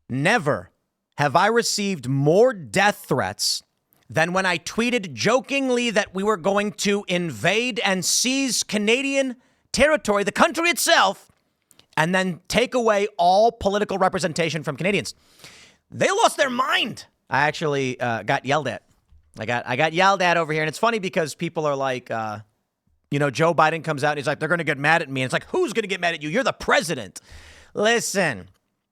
never have I received more death threats than when I tweeted jokingly that we were going to invade and seize Canadian territory, the country itself, and then take away all political representation from Canadians. They lost their mind. I actually got yelled at. I got yelled at over here. And it's funny because people are like, Joe Biden comes out and he's like, they're going to get mad at me. And it's like, who's going to get mad at you? You're the president. Listen,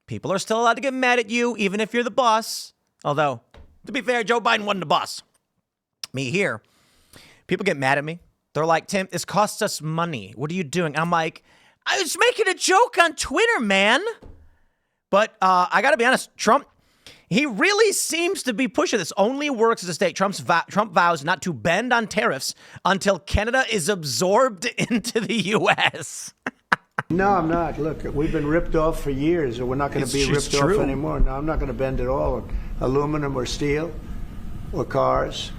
people are still allowed to get mad at you, even if you're the boss. Although, to be fair, Joe Biden wasn't the boss. Me here. People get mad at me. They're like, Tim, this costs us money. What are you doing? I'm like, I was making a joke on Twitter, man. But I got to be honest, Trump, he really seems to be pushing this. Only works as a state. Trump vows not to bend on tariffs until Canada is absorbed into the U.S. No, I'm not. Look, we've been ripped off for years, and we're not going to be ripped off anymore. No, I'm not going to bend at all. Or aluminum or steel or cars.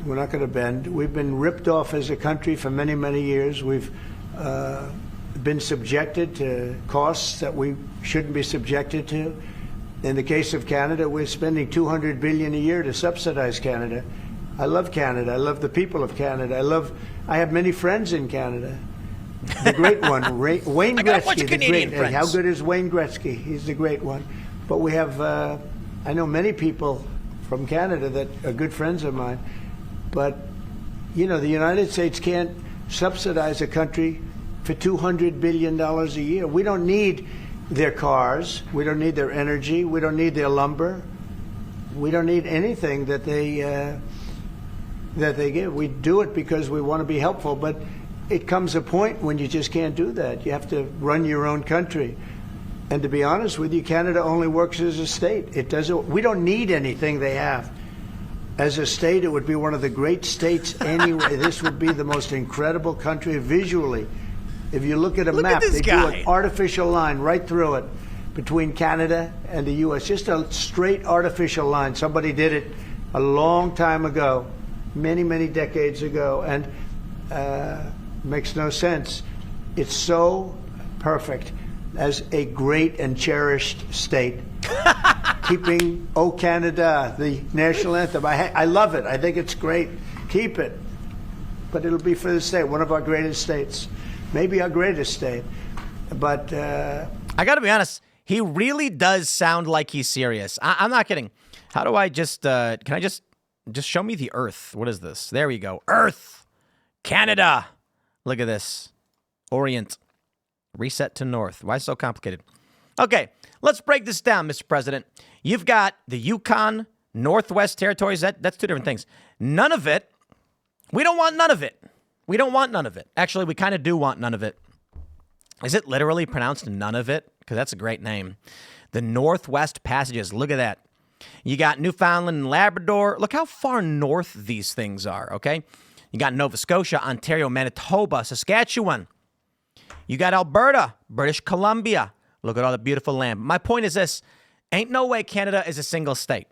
We're not going to bend. We've been ripped off as a country for many, many years. We've been subjected to costs that we shouldn't be subjected to. In the case of Canada, we're spending $200 billion a year to subsidize Canada. I love Canada. I love the people of Canada. I have many friends in Canada. The great one, Wayne Gretzky, the great. How good is Wayne Gretzky? He's the great one. But we have, I know many people from Canada that are good friends of mine. But, the United States can't subsidize a country for $200 billion a year. We don't need their cars. We don't need their energy. We don't need their lumber. We don't need anything that they give. We do it because we want to be helpful. But it comes a point when you just can't do that. You have to run your own country. And to be honest with you, Canada only works as a state. It doesn't. We don't need anything they have. As a state, it would be one of the great states anyway. This would be the most incredible country visually. If you look at a map, they do an artificial line right through it between Canada and the U.S. Just a straight artificial line. Somebody did it a long time ago, many, many decades ago, and makes no sense. It's so perfect as a great and cherished state. Keeping "O Canada," the national anthem. I love it. I think it's great. Keep it. But it'll be for the state, one of our greatest states. Maybe our greatest state. But I got to be honest. He really does sound like he's serious. I'm not kidding. How do I just, can I just show me the Earth? What is this? There we go. Earth. Canada. Look at this. Orient. Reset to North. Why so complicated? Okay, let's break this down, Mr. President. You've got the Yukon, Northwest Territories. That's two different things. None of it. We don't want none of it. We don't want none of it. Actually, we kind of do want none of it. Is it literally pronounced none of it? Because that's a great name. The Northwest Passages. Look at that. You got Newfoundland and Labrador. Look how far north these things are, okay? You got Nova Scotia, Ontario, Manitoba, Saskatchewan. You got Alberta, British Columbia. Look at all the beautiful land. My point is this. Ain't no way Canada is a single state.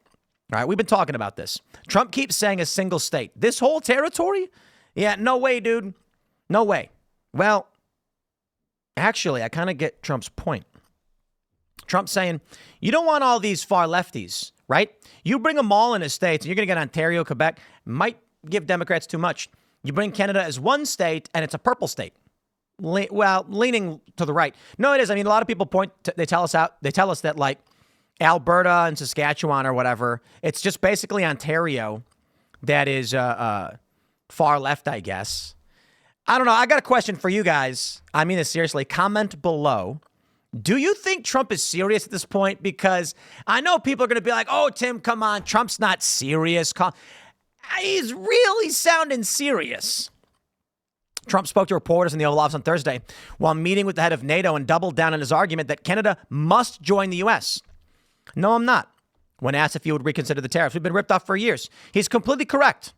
All right, we've been talking about this. Trump keeps saying a single state. This whole territory? Yeah, no way, dude. No way. Well, actually, I kind of get Trump's point. Trump's saying, you don't want all these far lefties, right? You bring them all in the states, and you're going to get Ontario, Quebec. Might give Democrats too much. You bring Canada as one state, and it's a purple state. Leaning to the right. No, it is. I mean, a lot of people they tell us that like Alberta and Saskatchewan or whatever, it's just basically Ontario that is far left, I guess. I don't know. I got a question for you guys. I mean this seriously. Comment below. Do you think Trump is serious at this point? Because I know people are going to be like, oh, Tim, come on. Trump's not serious. He's really sounding serious. Trump spoke to reporters in the Oval Office on Thursday while meeting with the head of NATO and doubled down on his argument that Canada must join the U.S. No, I'm not. When asked if he would reconsider the tariffs, we've been ripped off for years. He's completely correct.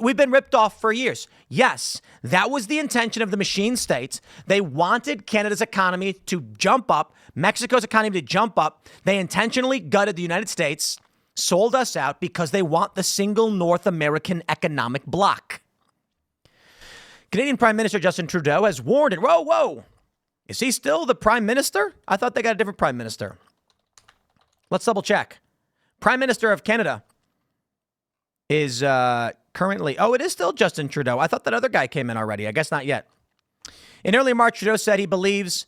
We've been ripped off for years. Yes, that was the intention of the machine states. They wanted Canada's economy to jump up, Mexico's economy to jump up. They intentionally gutted the United States, sold us out because they want the single North American economic bloc. Canadian Prime Minister Justin Trudeau has warned it. Whoa. Is he still the Prime Minister? I thought they got a different Prime Minister. Let's double check. Prime Minister of Canada is currently, it is still Justin Trudeau. I thought that other guy came in already. I guess not yet. In early March, Trudeau said he believes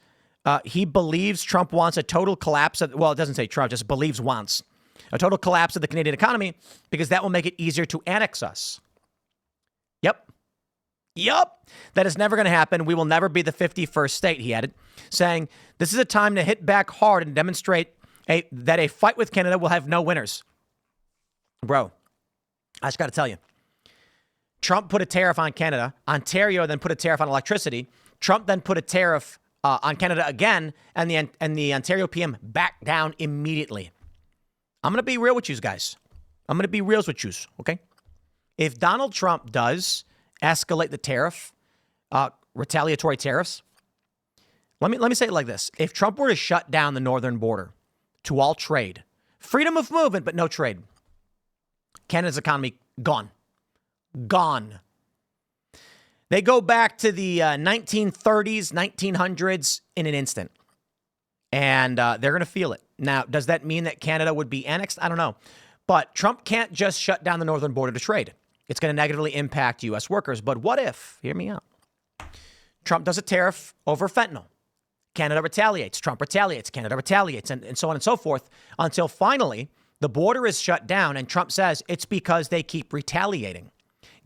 Trump wants a total collapse of, well, it doesn't say Trump, just believes wants a total collapse of the Canadian economy because that will make it easier to annex us. Yep. That is never going to happen. We will never be the 51st state, he added, saying this is a time to hit back hard and demonstrate that a fight with Canada will have no winners. Bro, I just got to tell you, Trump put a tariff on Canada. Ontario then put a tariff on electricity. Trump then put a tariff on Canada again, and the Ontario PM backed down immediately. I'm going to be real with you guys. I'm going to be real with you, okay? If Donald Trump does escalate the tariff, retaliatory tariffs, let me say it like this. If Trump were to shut down the northern border to all trade, freedom of movement, but no trade, Canada's economy gone. Gone. They go back to the 1930s, 1900s in an instant. And they're going to feel it. Now, does that mean that Canada would be annexed? I don't know. But Trump can't just shut down the northern border to trade. It's going to negatively impact U.S. workers. But what if, hear me out, Trump does a tariff over fentanyl. Canada retaliates. Trump retaliates. Canada retaliates. And so on and so forth until finally the border is shut down and Trump says it's because they keep retaliating.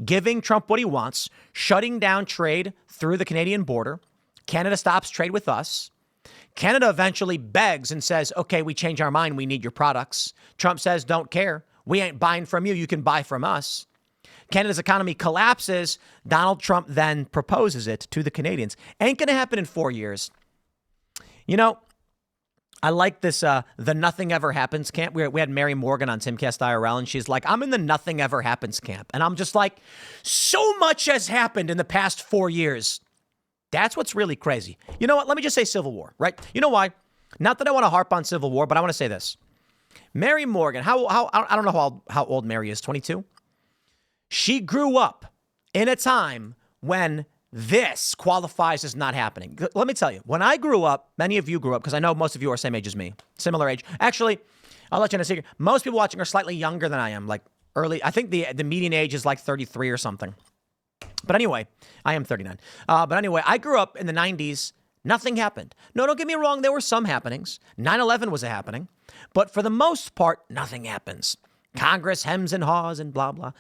Giving Trump what he wants, shutting down trade through the Canadian border. Canada stops trade with us. Canada eventually begs and says, okay, we change our mind. We need your products. Trump says, don't care. We ain't buying from you. You can buy from us. Canada's economy collapses. Donald Trump then proposes it to the Canadians. Ain't going to happen in 4 years. You know, I like this, the nothing ever happens camp. We had Mary Morgan on Timcast IRL, and she's like, I'm in the nothing ever happens camp. And I'm just like, so much has happened in the past 4 years. That's what's really crazy. You know what? Let me just say Civil War, right? You know why? Not that I want to harp on Civil War, but I want to say this. Mary Morgan, I don't know how old Mary is, 22? She grew up in a time when this qualifies as not happening. Let me tell you, when I grew up, many of you grew up, because I know most of you are same age as me, similar age. Actually, I'll let you know a secret. Most people watching are slightly younger than I am, like early. I think the median age is like 33 or something. But anyway, I am 39. But anyway, I grew up in the 90s. Nothing happened. No, don't get me wrong. There were some happenings. 9/11 was a happening. But for the most part, nothing happens. Congress hems and haws and blah, blah.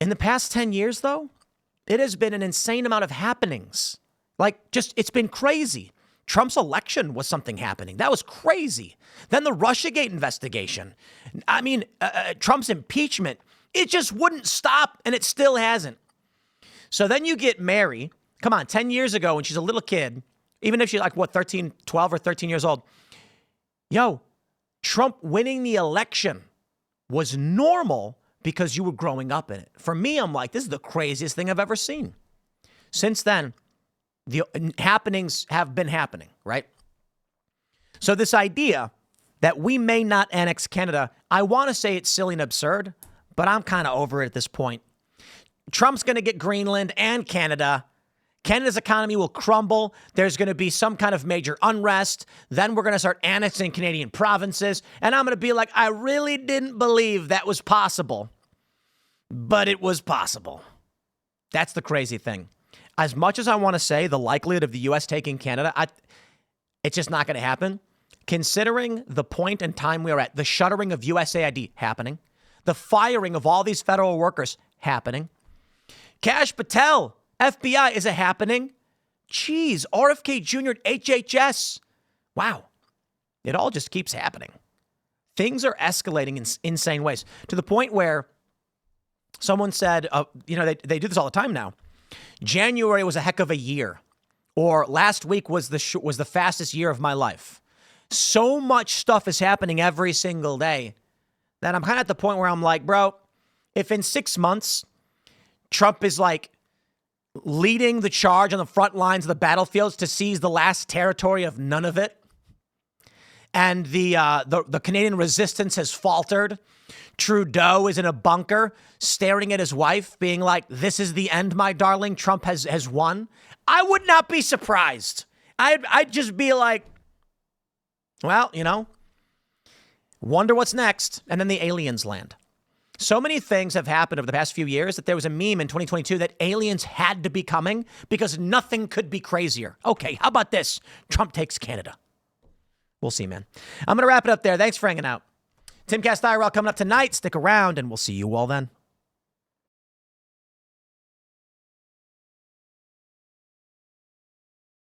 In the past 10 years, though, it has been an insane amount of happenings. It's been crazy. Trump's election was something happening. That was crazy. Then the Russiagate investigation. I mean, Trump's impeachment. It just wouldn't stop, and it still hasn't. So then you get Mary. Come on, 10 years ago when she's a little kid, even if she's 12 or 13 years old. Yo, Trump winning the election was normal because you were growing up in it. For me, I'm like, this is the craziest thing I've ever seen. Since then, the happenings have been happening, right? So this idea that we may not annex Canada, I want to say it's silly and absurd, but I'm kind of over it at this point. Trump's going to get Greenland and Canada. Canada's economy will crumble. There's going to be some kind of major unrest. Then we're going to start annexing Canadian provinces. And I'm going to be like, I really didn't believe that was possible. But it was possible. That's the crazy thing. As much as I want to say the likelihood of the U.S. taking Canada, it's just not going to happen. Considering the point in time we are at, the shuttering of USAID happening, the firing of all these federal workers happening, Kash Patel, FBI, is it happening? Jeez, RFK Jr. at HHS. Wow. It all just keeps happening. Things are escalating in insane ways to the point where someone said, they do this all the time now. January was a heck of a year, or last week was the fastest year of my life. So much stuff is happening every single day that I'm kind of at the point where I'm like, bro, if in 6 months Trump is leading the charge on the front lines of the battlefields to seize the last territory of none of it, and the Canadian resistance has faltered, Trudeau is in a bunker staring at his wife being like, this is the end, my darling, Trump has won, I would not be surprised. I'd just be like, well, Wonder what's next. And then the aliens land. So many things have happened over the past few years that there was a meme in 2022 that aliens had to be coming because nothing could be crazier. Okay, how about this? Trump takes Canada. We'll see, man. I'm going to wrap it up there. Thanks for hanging out. Timcast IRL coming up tonight. Stick around and we'll see you all then.